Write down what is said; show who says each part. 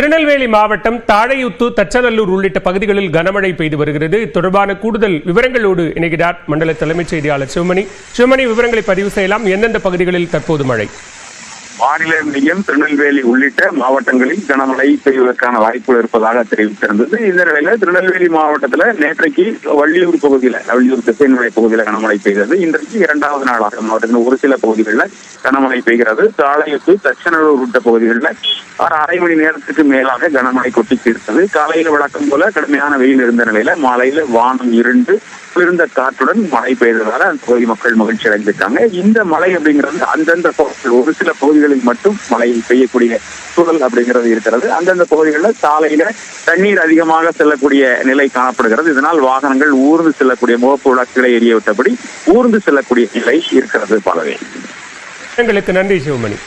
Speaker 1: திருநெல்வேலி மாவட்டம் தாழையுத்து, தச்சநல்லூர் உள்ளிட்ட பகுதிகளில் கனமழை பெய்து வருகிறது. தொடர்பான கூடுதல் விவரங்களோடு இணைகிறார் மண்டல தலைமைச் செய்தியாளர் சிவமணி. சிவமணி, விவரங்களை பதிவு செய்யலாம். எந்தெந்த பகுதிகளில் தற்போது மழை?
Speaker 2: வானிலை மையம் திருநெல்வேலி உள்ளிட்ட மாவட்டங்களில் கனமழை பெய்வதற்கான வாய்ப்புகள் இருப்பதாக தெரிவித்திருந்தது. இந்த நிலையில திருநெல்வேலி மாவட்டத்தில் நேற்றைக்கு வள்ளியூர் திசைநிலை பகுதியில் கனமழை பெய்தது. இன்றைக்கு இரண்டாவது நாளாக மாவட்டத்தின் ஒரு சில பகுதிகளில் கனமழை பெய்கிறது. தாழையுத்து, தச்சநல்லூர் உள்ளிட்ட பகுதிகளில் அரை மணி நேரத்துக்கு மேலாக கனமழை கொட்டி தீர்த்தது. காலையில் வழக்கம் போல கடுமையான வெயில் இருந்த நிலையில மாலையில வானம் இருண்டு குளிர்ந்த காற்றுடன் மழை பெய்ததால அந்த பகுதி மக்கள் மகிழ்ச்சி அடைந்திருக்காங்க. இந்த மழை அப்படிங்கிறது அந்தந்த ஒரு சில பகுதிகளில் மட்டும் மழை பெய்யக்கூடிய சூழல் அப்படிங்கிறது இருக்கிறது. அந்தந்த பகுதிகளில் சாலையில தண்ணீர் அதிகமாக செல்லக்கூடிய நிலை காணப்படுகிறது. இதனால் வாகனங்கள் ஊர்ந்து செல்லக்கூடிய முகப்பு விளக்குகளை எரிய விட்டபடி ஊர்ந்து செல்லக்கூடிய நிலை இருக்கிறது. பலவே
Speaker 1: நன்றி சிவமணி.